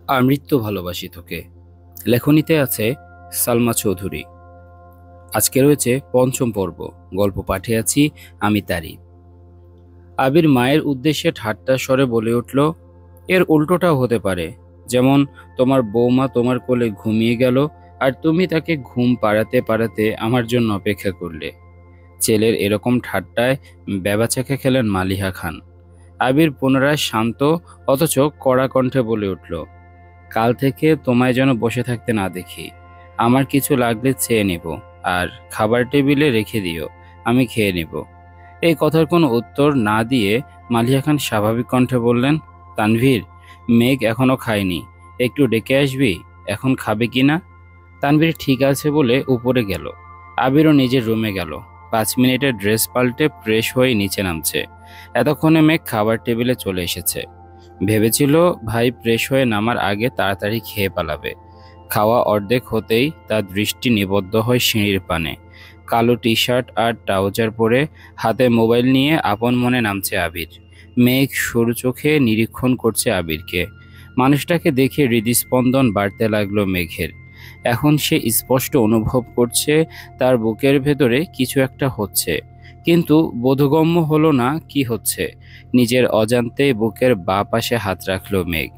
আমৃত্যু ভালোবাসি তোকে। লেখনীতে আছে সালমা চৌধুরী। আজকে রয়েছে পঞ্চম পর্ব। গল্প পাঠে আছি আমি তারিফ। আবির মায়ের উদ্দেশ্যে ঠাট্টা স্বরে বলে উঠল, এর উল্টোটাও হতে পারে। যেমন তোমার বৌমা তোমার কোলে ঘুমিয়ে গেল আর তুমি তাকে ঘুম পাড়াতে পাড়াতে আমার জন্য অপেক্ষা করলে। ছেলের এরকম ঠাট্টায় বেবাচাকে খেলেন মালিহা খান। আবির পুনরায় শান্ত অথচ কড়া কণ্ঠে বলে উঠল, কাল থেকে তোমায় যেন বসে থাকতে না দেখি। আমার কিছু লাগলে চেয়ে নেব, আর খাবার টেবিলে রেখে দিও, আমি খেয়ে নেব। এই কথার কোনো উত্তর না দিয়ে মালিয়া খান স্বাভাবিক কণ্ঠে বললেন, তানভীর, মেঘ এখনো খায়নি, একটু ডেকে আসবি, এখন খাবে কি না? তানভীর ঠিক আছে বলে উপরে গেল। আবিরও নিজের রুমে গেল। 5 মিনিটের ড্রেস পাল্টে ফ্রেশ হয়ে নিচে নামছে। এতক্ষণে মেঘ খাবার টেবিলে চলে এসেছে। ভেবেছিল ভাই ফ্রেশ হয়ে নামার আগে তাড়াতাড়ি খেয়ে পালাবে। খাওয়া অর্ধেক হতেই তার দৃষ্টি নিবদ্ধ হয় সিঁড়ির পানে। কালো টি শার্ট আর ট্রাউজার পরে হাতে মোবাইল নিয়ে আপন মনে নামছে আবির। মেঘ সরু চোখে নিরীক্ষণ করছে আবিরকে। মানুষটাকে দেখে হৃদস্পন্দন বাড়তে লাগলো মেঘের। এখন সে স্পষ্ট অনুভব করছে তার বুকের ভেতরে কিছু একটা হচ্ছে, কিন্তু বোধগম্য হলো না কি হচ্ছে। নিজের অজান্তে বুকের বাঁ পাশে হাত রাখলো মেঘ।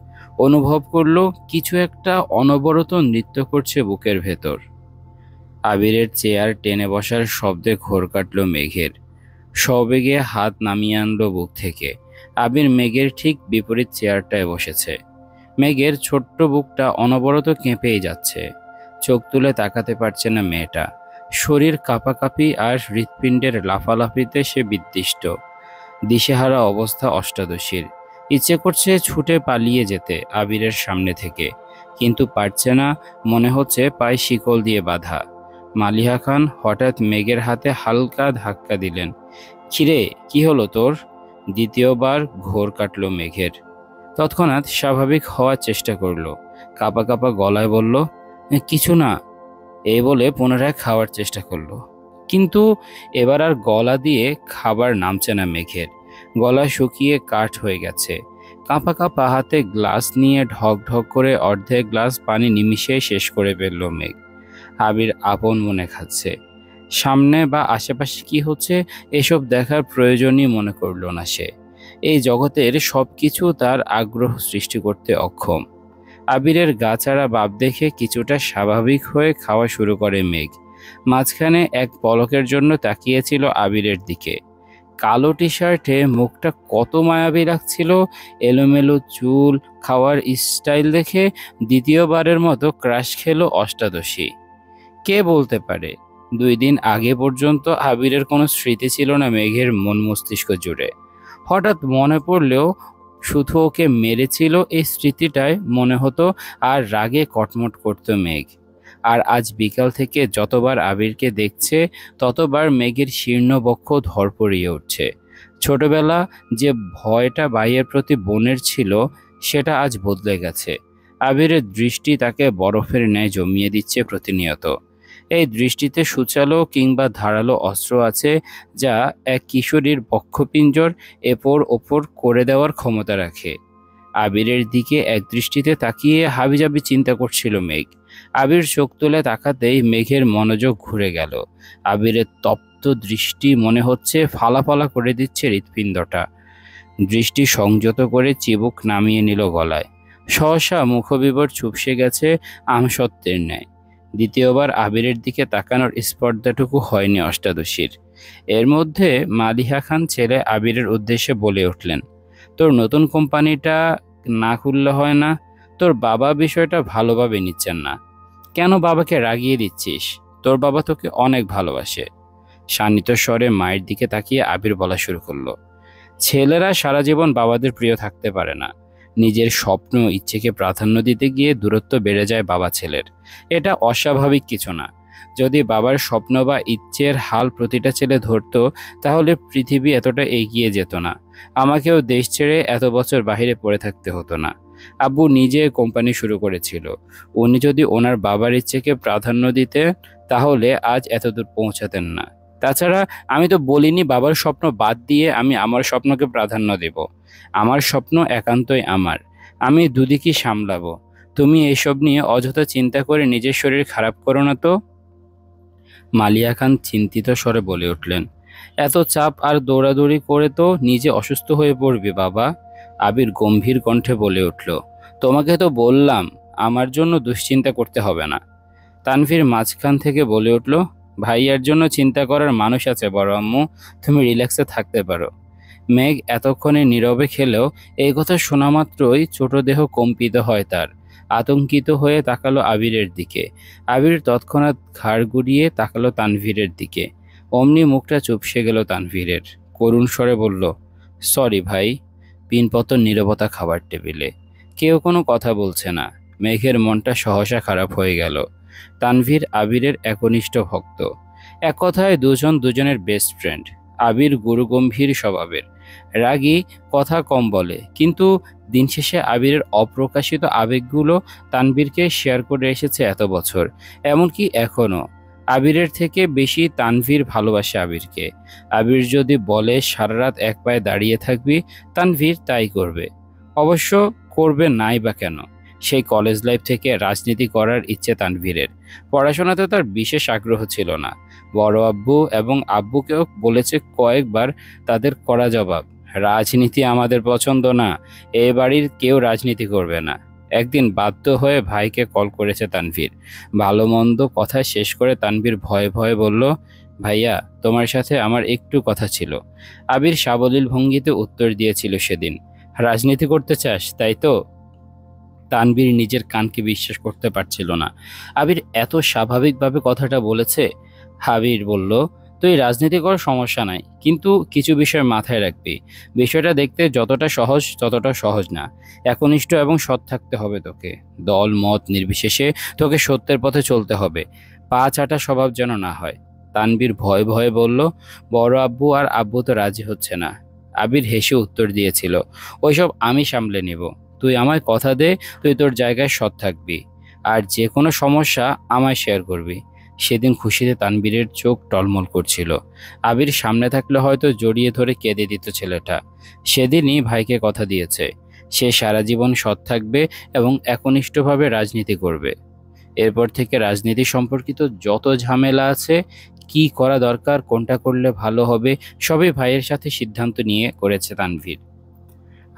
অনুভব করলো কিছু একটা অনবরত নৃত্য করছে বুকের ভেতর। আবিরের চেয়ার টেনে বসার শব্দে ঘোর কাটল মেঘের। সবেগে হাত নামিয়ে আনলো বুক থেকে। আবির মেঘের ঠিক বিপরীত চেয়ারটায় বসেছে। মেঘের ছোট্ট বুকটা অনবরত কেঁপেই যাচ্ছে। চোখ তুলে তাকাতে পারছে না মেয়েটা। শরীর কাঁপাকাঁপি আর হৃৎপিণ্ডের লাফালাফিতে সে বিদ্বিষ্ট। দিশেহারা অবস্থা অষ্টাদশীর। ইচ্ছে করছে ছুটে পালিয়ে যেতে আবিরের সামনে থেকে, কিন্তু পারছে না। মনে হচ্ছে পায়ে শিকল দিয়ে বাঁধা। মালিহা খান হঠাৎ মেঘের হাতে হালকা ধাক্কা দিলেন। কিরে, কি হলো তোর? দ্বিতীয়বার ঘোর কাটল মেঘের। তৎক্ষণাৎ স্বাভাবিক হওয়ার চেষ্টা করলো। কাঁপা কাঁপা গলায় বলল, কিছু না। এই বলে পুনরায় খাওয়ার চেষ্টা করলো, কিন্তু এবার আর গলা দিয়ে খাবার নামছে না মেঘের। গলা শুকিয়ে কাঠ হয়ে গেছে। কাঁপা কাঁপা হাতে গ্লাস নিয়ে ঢক ঢক করে অর্ধেক গ্লাস পানি নিমিষে শেষ করে ফেলল মেঘ। আবির আপন মনে খাচ্ছে। সামনে বা আশেপাশে কি হচ্ছে এসব দেখার প্রয়োজনই মনে করল না সে। এই জগতের সবকিছু তার আগ্রহ সৃষ্টি করতে অক্ষম। আবিরের গাছাড়া ভাব দেখে কিছুটা স্বাভাবিক হয়ে খাওয়া শুরু করে মেঘ। মাঝখানে এক পলকের জন্য তাকিয়েছিল আবিরের দিকে। কালো টি শার্টে মুখটা কত মায়াবী লাগছিল। এলোমেলো চুল, খাওয়ার স্টাইল দেখে দ্বিতীয়বারের মতো ক্রাশ খেলো অষ্টাদশী। কে বলতে পারে 2 দিন আগে পর্যন্ত আবিরের কোনো স্মৃতি ছিল না মেঘের মন মস্তিষ্ক জুড়ে। হঠাৎ মনে পড়লেও শুধু ওকে মেরেছিল এই স্মৃতিটাই মনে হতো, আর রাগে কটমট করতো মেঘ। আর আজ বিকাল থেকে যতবার আবিরকে দেখছে ততবার মেঘের শীর্ণ বক্ষ ধরপড়িয়ে উঠছে। ছোটবেলা যে ভয়টা ভাইয়ের প্রতি বোনের ছিল সেটা আজ বদলে গেছে। আবিরের দৃষ্টি তাকে বরফের ন্যায় জমিয়ে দিচ্ছে প্রতিনিয়ত। এই দৃষ্টিতে সূচালো কিংবা ধারালো অস্ত্র আছে, যা এক কিশোরীর বক্ষপিঞ্জর এপর ওপর করে দেওয়ার ক্ষমতা রাখে। আবিরের দিকে এক দৃষ্টিতে তাকিয়ে হাবিজাবি চিন্তা করছিল মেঘ। আবির চোখ তুলে তাকাতেই মেঘের মনোযোগ ঘুরে গেল। আবিরের তপ্ত দৃষ্টি মনে হচ্ছে ফালাফালা করে দিচ্ছে হৃৎপিণ্ডটা। দৃষ্টি সংযত করে চিবুক নামিয়ে নিল গলায়। সহসা মুখবিবর চুপসে গেছে আমসত্ত্বের ন্যায়। দ্বিতীয়বার আবিরের দিকে তাকানোর স্পর্ধাটুকু হয়নি অষ্টাদশীর। এর মধ্যে মালিহা খান ছেলে আবিরের উদ্দেশ্যে বলে উঠলেন, তোর নতুন কোম্পানিটা না খুললে হয় না? তোর বাবা বিষয়টা ভালোভাবে নিচ্ছেন না। কেন বাবাকে রাগিয়ে দিচ্ছিস? তোর বাবা তোকে অনেক ভালোবাসে। শানিত স্বরে মায়ের দিকে তাকিয়ে আবির বলা শুরু করলো, ছেলেরা সারা জীবন বাবাদের প্রিয় থাকতে পারে না। নিজের স্বপ্ন ইচ্ছেকে প্রাধান্য দিতে গিয়ে দূরত্ব বেড়ে যায় বাবা ছেলের। এটা অস্বাভাবিক কিছু না। যদি বাবার স্বপ্ন বা ইচ্ছের হাল প্রতিটা ছেলে ধরতো, তাহলে পৃথিবী এতটা এগিয়ে যেত না। আমাকেও দেশ ছেড়ে এত বছর বাইরে পড়ে থাকতে হতো না। আব্বু নিজে কোম্পানি শুরু করেছিল। উনি যদি ওনার বাবার ইচ্ছেকে প্রাধান্য দিতেন, তাহলে আজ এতদূর পৌঁছাতেন না। তাছাড়া আমি তো বলিনি বাবার স্বপ্ন বাদ দিয়ে আমি আমার স্বপ্নকে প্রাধান্য দেব। আমার স্বপ্ন একান্তই আমার। আমি দুদিকই সামলাবো। তুমি এসব নিয়ে অযথা চিন্তা করে নিজের শরীর খারাপ করো না তো। মালিয়া খান চিন্তিত স্বরে বলে উঠলেন, এত চাপ আর দৌড়াদৌড়ি করে তো নিজে অসুস্থ হয়ে পড়বে বাবা। আবির গম্ভীর কণ্ঠে বলে উঠল, তোমাকে তো বললাম আমার জন্য দুশ্চিন্তা করতে হবে না। তানভীর মাঝখান থেকে বলে উঠল, ভাইয়ার জন্য চিন্তা করার মানুষ আছে বড় আম্মু, তুমি রিল্যাক্সে থাকতে পারো। মেঘ এতক্ষণে নীরবে খেলেও এই কথা শোনা মাত্রই ছোট দেহ কম্পিত হয় তার। আতঙ্কিত হয়ে তাকালো আবিরের দিকে। আবির তৎক্ষণাৎ ঘাড় ঘুরিয়ে তাকালো তানভীরের দিকে। অমনি মুখটা চুপসে গেল তানভীরের। করুণ স্বরে বলল, সরি ভাই। পিনপতন নীরবতা খাবার টেবিলে। কেউ কোনো কথা বলছে না। মেঘের মনটা সহসা খারাপ হয়ে গেল। তানভীর আবিরের একনিষ্ঠ ভক্ত। এক কথায় দুজন দুজনের বেস্ট ফ্রেন্ড। আবির গুরুগম্ভীর স্বভাবের, রাগী, কথা কম বলে, কিন্তু দিন শেষে আবিরের অপ্রকাশিত আবেগগুলো তানভীরকে শেয়ার করে এসেছে এত বছর। এমনকি এখনও আবিরের থেকে বেশি তানভীর ভালোবাসে আবিরকে। আবির যদি বলে সারা রাত এক পায়ে দাঁড়িয়ে থাকবি, তানভীর তাই করবে। অবশ্য করবে নাই বা কেন। সেই কলেজ লাইফ থেকে রাজনীতি করার ইচ্ছে তানভীরের। পড়াশোনাতে তার বিশেষ আগ্রহ ছিল না। বড় আব্বু এবং আব্বুকেও বলেছে কয়েকবার, তাদের কড়া জবাব, রাজনীতি আমাদের পছন্দ না, এ বাড়ির কেউ রাজনীতি করবে না। একদিন বাধ্য হয়ে ভাইকে কল করেছে তানভীর। ভালো মন্দ কথা শেষ করে তানভীর ভয়ে ভয়ে বলল, ভাইয়া তোমার সাথে আমার একটু কথা ছিল। আবির সাবলীল ভঙ্গিতে উত্তর দিয়েছিল সেদিন, রাজনীতি করতে চাস তাই তো? তানভীর নিজের কানকে বিশ্বাস করতে পারছিল না। আবির এত স্বাভাবিকভাবে কথাটা বলেছে। আবির বলল, তুই রাজনীতি কর, সমস্যা নাই, কিন্তু কিছু বিষয় মাথায় রাখবি। বিষয়টা দেখতে যতটা সহজ ততটা সহজ না। একনিষ্ঠ এবং সৎ থাকতে হবে তোকে। দল মত নির্বিশেষে তোকে সত্যের পথে চলতে হবে। পা চাটা স্বভাব যেন না হয়। তানভীর ভয়ে ভয়ে বলল, বড় আব্বু আর আব্বু তো রাজি হচ্ছে না। আবির হেসে উত্তর দিয়েছিল, ওইসব আমি সামলে নিব। তুই আমায় কথা দে, তুই তোর জায়গায় সৎ থাকবি, আর যে কোনো সমস্যা আমায় শেয়ার করবি। সেদিন খুশিতে তানভীরের চোখ টলমল করছিল। আবির সামনে থাকলে হয়তো জড়িয়ে ধরে কেঁদে দিত ছেলেটা। সেদিনই ভাইকে কথা দিয়েছে, সে সারা জীবন সৎ থাকবে এবং একনিষ্ঠভাবে রাজনীতি করবে। এরপর থেকে রাজনীতি সম্পর্কিত যত ঝামেলা আছে, কি করা দরকার, কোনটা করলে ভালো হবে, সবই ভাইয়ের সাথে সিদ্ধান্ত নিয়ে করেছে তানভীর।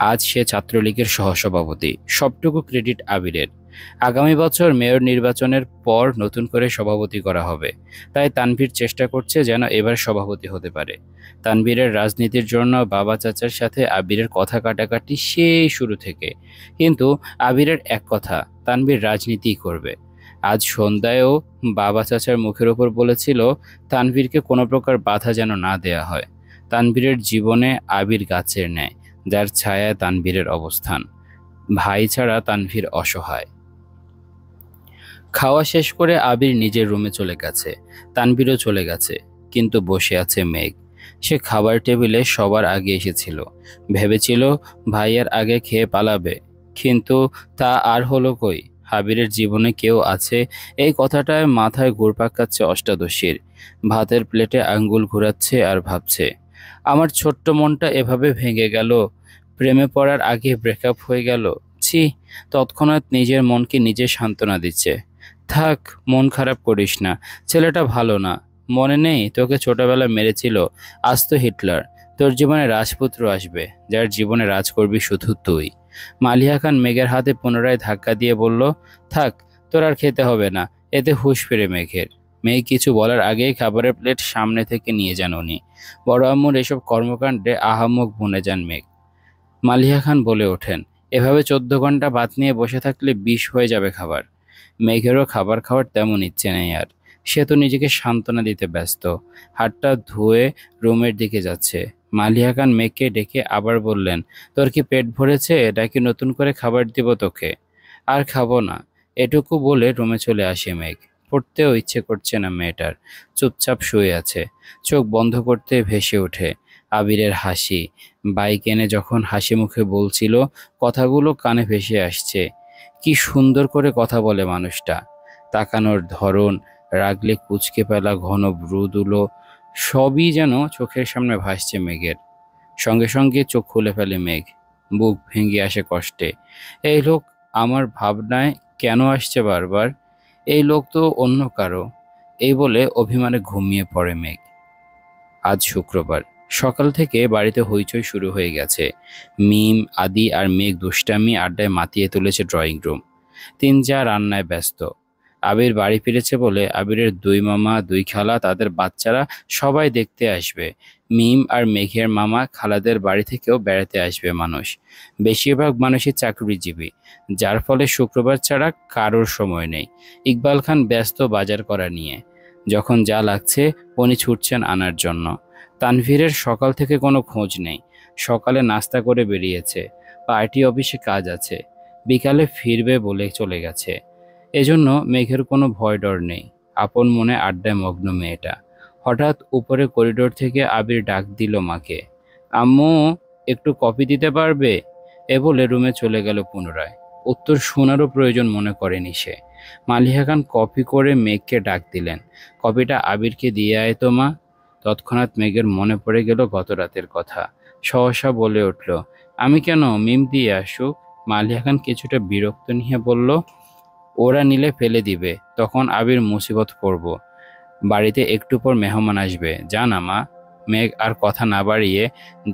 আজ সে ছাত্রলীগের সহসভাপতি। সবটুকু ক্রেডিট আবিরের। আগামী বছর মেয়র নির্বাচনের পর নতুন করে সভাপতি করা হবে। তাই তানভীর চেষ্টা করছে যেন এবার সভাপতি হতে পারে। তানভীরের রাজনীতির জন্য বাবা চাচার সাথে আবিরের কথা কাটাকাটি সেই শুরু থেকে। কিন্তু আবিরের এক কথা, তানভীর রাজনীতিই করবে। আজ সন্ধ্যায়ও বাবা চাচার মুখের ওপর বলেছিল, তানভীরকে কোনো প্রকার বাধা যেন না দেয়া হয়। তানভীরের জীবনে আবির গাছের ন্যায়, যার ছায়ায় তানভীরের অবস্থান। ভাই ছাড়া তানভীর অসহায়। খাওয়া শেষ করে আবির নিজের রুমে চলে গেছে। তানভীরও চলে গেছে, কিন্তু বসে আছে মেঘ। সে খাবার টেবিলে সবার আগে এসেছিল। ভেবেছিল ভাইয়ের আগে খেয়ে পালাবে, কিন্তু তা আর হলো কই। আবিরের জীবনে কেউ আছে, এই কথাটায় মাথায় ঘুরপাক খাচ্ছে অষ্টাদশীর। ভাতের প্লেটে আঙ্গুল ঘুরাচ্ছে আর ভাবছে, আমার ছোট্ট মনটা এভাবে ভেঙে গেল, প্রেমে পড়ার আগে ব্রেকআপ হয়ে গেল। ছি। তৎক্ষণাৎ নিজের মনকে নিজে সান্ত্বনা দিচ্ছে, থাক, মন খারাপ করিস না, ছেলেটা ভালো না। মনে নেই তোকে ছোটবেলায় মেরেছিল, আজ তো হিটলার। তোর জীবনে রাজপুত্র আসবে, যার জীবনে রাজ করবি শুধু তুই। মালিয়া খান মেঘের হাতে পুনরায় ধাক্কা দিয়ে বলল, থাক, তোর আর খেতে হবে না। এতে হুঁশ ফিরে মেঘের। মেঘ কিছু বলার আগেই খাবারের প্লেট সামনে থেকে নিয়ে যান উনি। বড় আম্মুর এসব কর্মকাণ্ডে আহাম্মক বনে যান মেঘ। মালিয়া খান বলে ওঠেন, এভাবে 14 ঘন্টা ভাত নিয়ে বসে থাকলে বিষ হয়ে যাবে খাবার। মেঘেরও খাবার খাওয়ার তেমন ইচ্ছে নেই আর। সে তো নিজেকে সান্ত্বনা দিতে ব্যস্ত। হাতটা ধুয়ে রুমের দিকে যাচ্ছে। মালিয়া খান মেঘকে ডেকে আবার বললেন, তোর কি পেট ভরেছে, নাকি নতুন করে খাবার দিব তোকে? আর খাবো না, এটুকু বলে রুমে চলে আসে মেঘ। পড়তেও ইচ্ছে করছে না মেয়েটার। চুপচাপ শুয়ে আছে। চোখ বন্ধ করতে ভেসে ওঠে আবিরের হাসি। বাইক এনে যখন হাসি মুখে বলছিল, কথাগুলো কানে ভেসে আসছে। কি সুন্দর করে কথা বলে মানুষটা। তাকানোর ধরন, রাগলে কুঁচকে ফেলা ঘন ভ্রুদুলো, সবই যেন চোখের সামনে ভাসছে মেঘের। সঙ্গে সঙ্গে চোখ খুলে ফেলে মেঘ। বুক ভেঙে আসে কষ্টে। এই লোক আমার ভাবনায় কেন আসছে বারবার? এই লোক তো অন্য কারো। এই বলে অভিমানে ঘুমিয়ে পড়ে মেঘ। আজ শুক্রবার সকাল থেকে বাড়িতে হইচই শুরু হয়ে গেছে। মিম, আদি আর মেঘ দুষ্টামি আড্ডায় মাতিয়ে তুলেছে ড্রয়িং রুম। তিন যা রান্নায় ব্যস্ত। আবির বাড়ি ফিরেছে বলে আবিরের দুই মামা, দুই খালা, তাদের বাচ্চারা সবাই দেখতে আসবে। মিম আর মেঘের মামা খালাদের বাড়ি থেকেও বেড়াতে আসবে মানুষ। বেশিরভাগ মানুষই চাকরিজীবী, যার ফলে শুক্রবার ছাড়া কারোর সময় নেই। ইকবাল খান ব্যস্ত বাজার করা নিয়ে। যখন যা লাগছে উনি ছুটছেন আনার জন্য। তানভীরের সকাল থেকে কোনো খোঁজ নেই। সকালে নাস্তা করে বেরিয়েছে, পার্টি অফিসে কাজ আছে, বিকালে ফিরবে বলে চলে গেছে। এজন্য মেঘের কোনো ভয় ডর নেই। আপন মনে আড্ডায় মগ্ন মেয়েটা। হঠাৎ উপরে করিডোর থেকে আবির ডাক দিল মাকে। আম্মু, একটু কফি দিতে পারবে? এ বলে রুমে চলে গেল পুনরায়। উত্তর শোনারও প্রয়োজন মনে করেনি সে। মালিহা খান কফি করে মেঘকে ডাক দিলেন। কফিটা আবিরকে দিয়ে আয় তো মা। তৎক্ষণাৎ মেঘের মনে পড়ে গেল গত রাতের কথা। সহসা বলে উঠল, আমি কেন, মিম দিয়ে আসুক। মালিহা খান কিছুটা বিরক্ত নিয়ে বলল, ওরা নিলে ফেলে দিবে, তখন আবির মুসিবত পড়ব। বাড়িতে একটু পর মেহমান আসবে, জানা মা। মেঘ আর কথা না বাড়িয়ে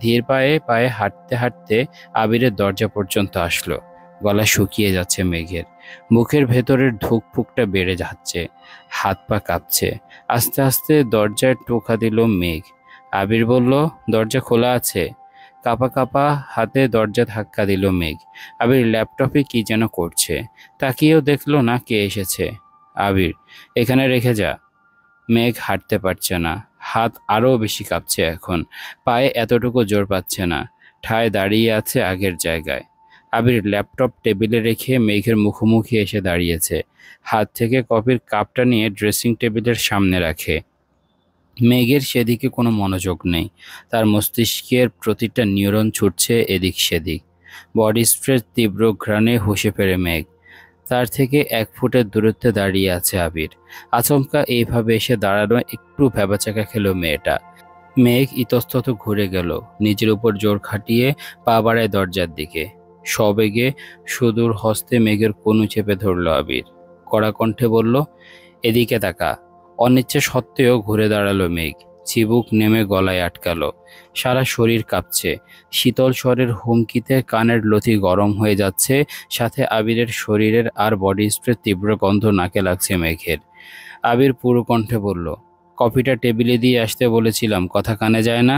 ধীর পায়ে পায়ে হাঁটতে হাঁটতে আবিরের দরজা পর্যন্ত আসলো। গলা শুকিয়ে যাচ্ছে মেঘের, মুখের ভেতরের ধুকফুকটা বেড়ে যাচ্ছে, হাত পা কাঁপছে। আস্তে আস্তে দরজায় টোকা দিল মেঘ। আবির বলল, দরজা খোলা আছে। কাঁপা কাঁপা হাতে দরজা ধাক্কা দিল মেঘ। আবির ল্যাপটপে কি যেন করছে, তাকিয়েও দেখলো না কে এসেছে। আবির, এখানে রেখে যা। মেঘ হাঁটতে পারছে না, হাত আরও বেশি কাঁপছে এখন। পায়ে এতটুকু জোর পাচ্ছে না, ঠায় দাঁড়িয়ে আছে আগের জায়গায়। আবির ল্যাপটপ টেবিলে রেখে মেঘের মুখোমুখি এসে দাঁড়িয়েছে। হাত থেকে কফির কাপটা নিয়ে ড্রেসিং টেবিলের সামনে রাখে। মেঘের সেদিকে কোনো মনোযোগ নেই। তার মস্তিষ্কের প্রতিটা নিউরন ছুটছে এদিক সেদিক। বডি স্প্রের তীব্র ঘ্রাণে হুঁশে ফেরে মেঘ। তার থেকে 1 ফুটের দূরত্বে দাঁড়িয়ে আছে আবির। আচমকা এইভাবে এসে দাঁড়ানো একটু ভ্যাবাচাকা খেলো মেয়েটা। মেঘ ইতস্তত ঘুরে গেল, নিজের উপর জোর খাটিয়ে পা বাড়ায় দরজার দিকে। সবেগে সুদূর হস্তে মেঘের কনু চেপে ধরল আবির। কড়া কণ্ঠে বলল, এদিকে তাকা। অনিচ্ছা সত্ত্বেও ঘুরে দাঁড়ালো মেঘ। চিবুক নেমে গলায় আটকালো, সারা শরীর কাঁপছে। শীতল স্বরের হুমকিতে কানের লথি গরম হয়ে যাচ্ছে, সাথে আবিরের শরীরের আর বডি স্প্রের তীব্র গন্ধ নাকে লাগছে মেঘের। আবির পুরো কণ্ঠে বলল, কফিটা টেবিলে দিয়ে আসতে বলেছিলাম, কথা কানে যায় না?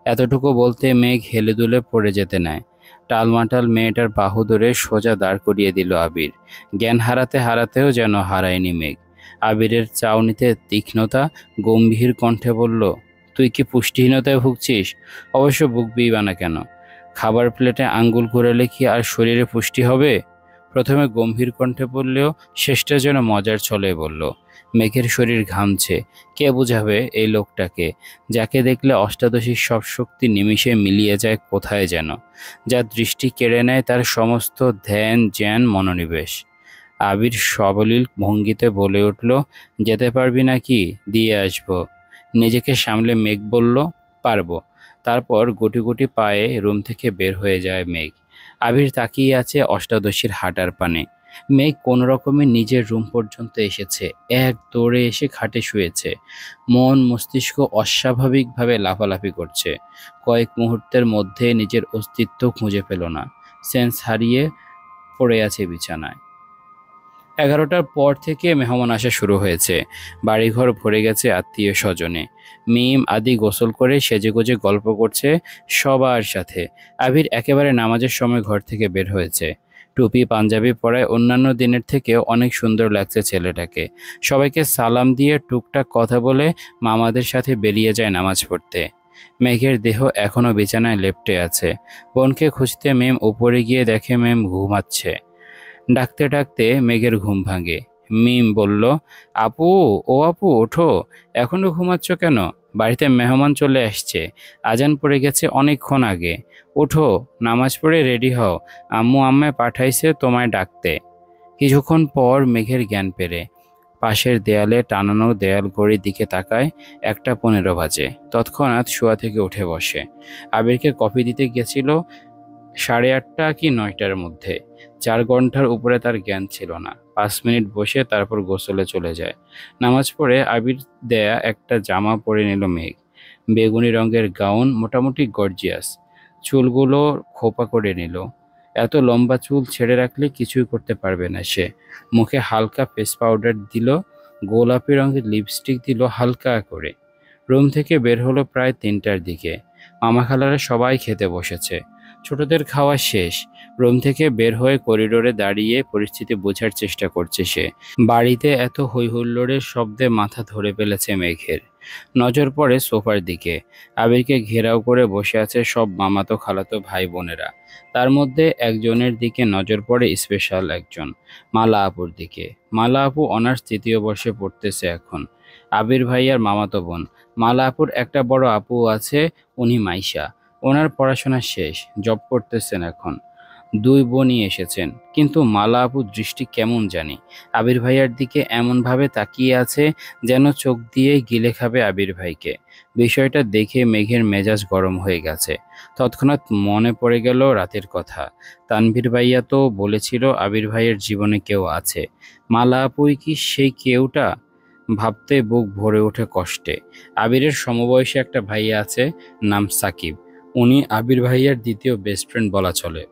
এতটুকু বলতে মেঘ হেলে দুলে পড়ে যেতে নেয়। টালমাটাল মেয়েটার বাহু ধরে সোজা দাঁড় করিয়ে দিল আবির। জ্ঞান হারাতে হারাতেও যেন হারায়নি মেঘ। আবিরের চাউনিতে তীক্ষ্ণতা, গম্ভীর কণ্ঠে বলল, তুই কি পুষ্টিহীনতায় ভুগছিস? অবশ্য ভুগবিই বা না কেন? খাবার প্লেটে আঙ্গুল ঘোরালে কি আর শরীরে পুষ্টি হবে? প্রথমে গম্ভীর কণ্ঠে বললেও শেষটা যেন মজার ছলে বলল। মেঘের শরীর ঘামছে। কে বুঝাবে এই লোকটাকে, যাকে দেখলে অষ্টাদশীর সব শক্তি নিমিষে মিলিয়ে যায় কোথায় যেন, যার দৃষ্টি কেড়ে নেয় তার সমস্ত ধ্যান জ্ঞান মনোনিবেশ। আবির সবলীল ভঙ্গিতে বলে উঠল, যেতে পারবি নাকি? দিয়ে আসবো। নিজেকে সামলে মেঘ বলল, পারবো। তারপর গুটি গুটি পায়ে রুম থেকে বের হয়ে যায় মেঘ। আবির তাকিয়ে আছে অষ্টাদশীর হাঁটার পানে। মেঘ কোন রকমে নিজের রুম পর্যন্ত এসেছে, এক দৌড়ে এসে খাটে শুয়েছে। মন মস্তিষ্ক অস্বাভাবিকভাবে লাফালাফি করছে। কয়েক মুহূর্তের মধ্যে নিজের অস্তিত্ব খুঁজে পেল না, সেন্স হারিয়ে পড়ে আছে বিছানায়। 11টার পর থেকে মেহমান আসা শুরু হয়েছে। বাড়িঘর ভরে গেছে আত্মীয় স্বজনে। মিম আদি গোসল করে সেজেগুজে গল্প করছে সবার সাথে। আবির একেবারে নামাজের সময় ঘর থেকে বের হয়েছে। টুপি পাঞ্জাবি পরায় অন্যান্য দিনের থেকেও অনেক সুন্দর লাগছে ছেলেটাকে। সবাইকে সালাম দিয়ে টুকটাক কথা বলে মামাদের সাথে বেরিয়ে যায় নামাজ পড়তে। মেঘের দেহ এখনো বিছানায় লেপ্টে আছে। বোনকে খুঁজতে মেম উপরে গিয়ে দেখে মেম ঘুমাচ্ছে। ডাকতে ডাকতে মেঘের ঘুম ভাঙে। মিম বলল, আপু, ও আপু, ওঠো। এখনো ঘুমাচ্ছ কেন? বাড়িতে মেহমান চলে আসছে, আজান পড়ে গেছে অনেকক্ষণ আগে। ওঠো, নামাজ পড়ে রেডি হও, আম্মু আম্মায় পাঠাইছে তোমায় ডাকতে। কিছুক্ষণ পর মেঘের জ্ঞান ফেরে। পাশের দেয়ালে টানানো দেয়াল ঘড়ির দিকে তাকায়। 1টা 15 বাজে। তৎক্ষণাৎ শোয়া থেকে উঠে বসে। আবিরকে কফি দিতে গেছিল 8:30 কি 9টার মধ্যে। 4 ঘন্টার উপরে তার জ্ঞান ছিল না। 5 মিনিট বসে তারপর গোসলে চলে যায়। নামাজ পড়ে আবির দেয়া একটা জামা পরে নিল মেঘ। বেগুনি রঙের গাউন, মোটামুটি গর্জিয়াস। চুলগুলো খোপা করে নিল। এত লম্বা চুল ছেড়ে রাখলে কিছুই করতে পারবে না সে। মুখে হালকা ফেস পাউডার দিল, গোলাপি রঙের লিপস্টিক দিল হালকা করে। রুম থেকে বের হলো প্রায় 3টার দিকে। মামা খালারা সবাই খেতে বসেছে। ছোটদের খাওয়া শেষ। রুম থেকে বের হয়ে করিডোরে দাঁড়িয়ে পরিস্থিতি বোঝার চেষ্টা করছে সে। বাড়িতে এত হই হুল্লোড়ের শব্দে মাথা ধরে ফেলেছে মেঘের। নজর পড়ে সোফার দিকে। আবিরকে ঘেরাও করে বসে আছে সব মামাতো খালাতো ভাই বোনেরা। তার মধ্যে একজনের দিকে নজর পড়ে, স্পেশাল একজন, মালা আপুর দিকে। মালা আপু অনার্স 3য় বর্ষে পড়তেছে এখন। আবির ভাইয়ার মামাতো বোন। মালা আপুর একটা বড় আপু আছে, উনি মাইশা। ওনার পড়াশোনা শেষ, জব করতেছেন এখন। 2 বোনই এসেছেন, কিন্তু মালা আপুর দৃষ্টি কেমন জানি আবির ভাইয়ার দিকে এমনভাবে তাকিয়ে আছে যেন চোখ দিয়ে গিলে খাবে আবির ভাইকে। বিষয়টা দেখে মেঘের মেজাজ গরম হয়ে গেছে। তৎক্ষণাৎ মনে পড়ে গেল রাতের কথা। তানভীর ভাইয়া তো বলেছিল আবির ভাইয়ের জীবনে কেউ আছে। মালা আপুই কি সেই কেউটা? ভাবতে বুক ভরে ওঠে কষ্টে। আবিরের সমবয়সী একটা ভাইয়া আছে, নাম সাকিব। উনি আবির ভাইয়ার দ্বিতীয় বেস্ট ফ্রেন্ড বলা চলে।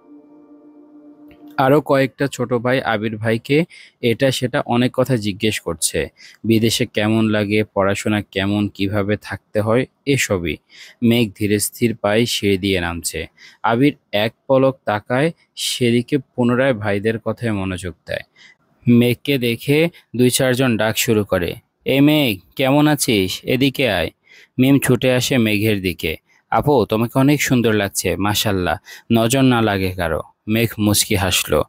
আরও কয়েকটা ছোট ভাই আবির ভাইকে এটা সেটা অনেক কথা জিজ্ঞেস করছে। বিদেশে কেমন লাগে, পড়াশোনা কেমন, কিভাবে থাকতে হয়, এসবই। মেঘ ধীরে স্থির পায়ে সিঁড়ি দিয়ে নামছে। আবির এক পলক তাকায় সেদিকে, পুনরায় ভাইদের কথায় মনোযোগ দেয়। মেঘকে দেখে 2-4 জন ডাক শুরু করে, এ মেঘ কেমন আছিস, এদিকে আয়। মিম ছুটে আসে মেঘের দিকে। আপু তোমাকে অনেক সুন্দর লাগছে, মাশাল্লাহ, নজর না লাগে কারো। মেঘ মুচকি হাসলো।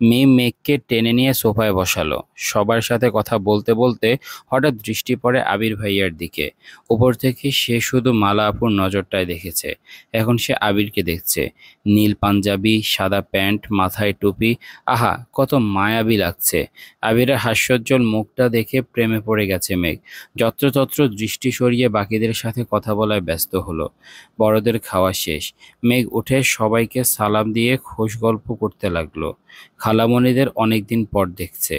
মিম মেঘকে টেনে নিয়ে সোফায় বসালো। সবার সাথে কথা বলতে বলতে হঠাৎ দৃষ্টি পড়ে আবির ভাইয়ার দিকে। উপর থেকে সে শুধু মালা আপুর নজরটায় দেখেছে, এখন সে আবিরকে দেখছে। নীল পাঞ্জাবি, সাদা প্যান্ট, মাথায় টুপি, আহা কত মায়াবী লাগছে। আবিরের হাস্যোজ্জ্বল মুখটা দেখে প্রেমে পড়ে গেছে মেঘ। যত্রতত্র দৃষ্টি সরিয়ে বাকিদের সাথে কথা বলায় ব্যস্ত হলো। বড়দের খাওয়া শেষ। মেঘ উঠে সবাইকে সালাম দিয়ে খোশ গল্প করতে লাগলো। খালামণিদের অনেকদিন পর দেখছে।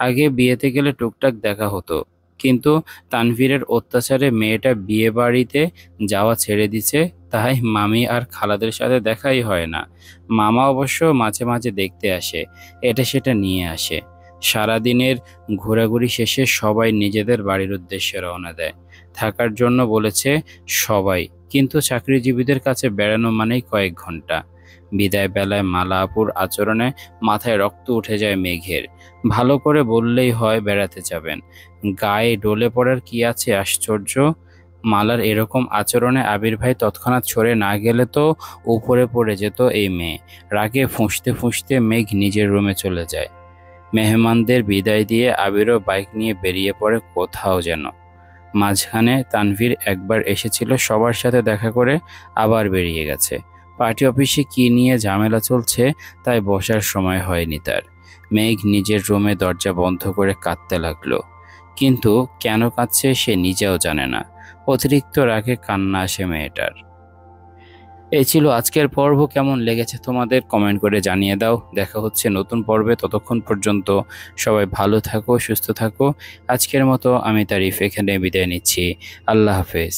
আগে বিয়েতে গেলে টুকটাক দেখা হতো, কিন্তু তানভীরের অত্যাচারে মেয়েটা বিয়ে বাড়িতে যাওয়া ছেড়ে দিছে, তাই মামি আর খালাদের সাথে দেখাই হয় না। মামা অবশ্য মাঝে মাঝে দেখতে আসে, এটা সেটা নিয়ে আসে। সারাদিনের ঘোরাঘুরি শেষে সবাই নিজেদের বাড়ির উদ্দেশ্যে রওনা দেয়। থাকার জন্য বলেছে সবাই, কিন্তু চাকরিজীবীদের কাছে বেড়ানো মানেই কয়েক ঘন্টা। বিদায় বেলায় মালা আপুর আচরণে মাথায় রক্ত উঠে যায় মেঘের। ভালো করে বললেই হয় বেড়াতে যাবেন, গায়ে ডলে পড়ার কি আছে আশ্চর্য। মালার এরকম আচরণে আবির ভাই তৎক্ষণাৎ সরে না গেলে তো উপরে পড়ে যেত এই মেয়ে। রাগে ফুঁসতে ফুঁসতে মেঘ নিজের রুমে চলে যায়। মেহমানদের বিদায় দিয়ে আবিরও বাইক নিয়ে বেরিয়ে পড়ে কোথাও যেন। মাঝখানে তানভীর একবার এসেছিল সবার সাথে দেখা করে, আবার বেরিয়ে গেছে। পার্টি অফিসে কি নিয়ে ঝামেলা চলছে তাই বসার সময় হয়নি তার। মেঘ নিজের রুমে দরজা বন্ধ করে কাঁদতে লাগলো, কিন্তু কেন কাঁদছে সে নিজেও জানে না। অতিরিক্ত রাগে কান্না আসে মেয়েটার। এই ছিল আজকের পর্ব। কেমন লেগেছে তোমাদের কমেন্ট করে জানিয়ে দাও। দেখা হচ্ছে নতুন পর্বে, ততক্ষণ পর্যন্ত সবাই ভালো থাকো, সুস্থ থাকো। আজকের মতো আমি তারিফ এখানে বিদায় নিচ্ছি। আল্লাহ হাফেজ।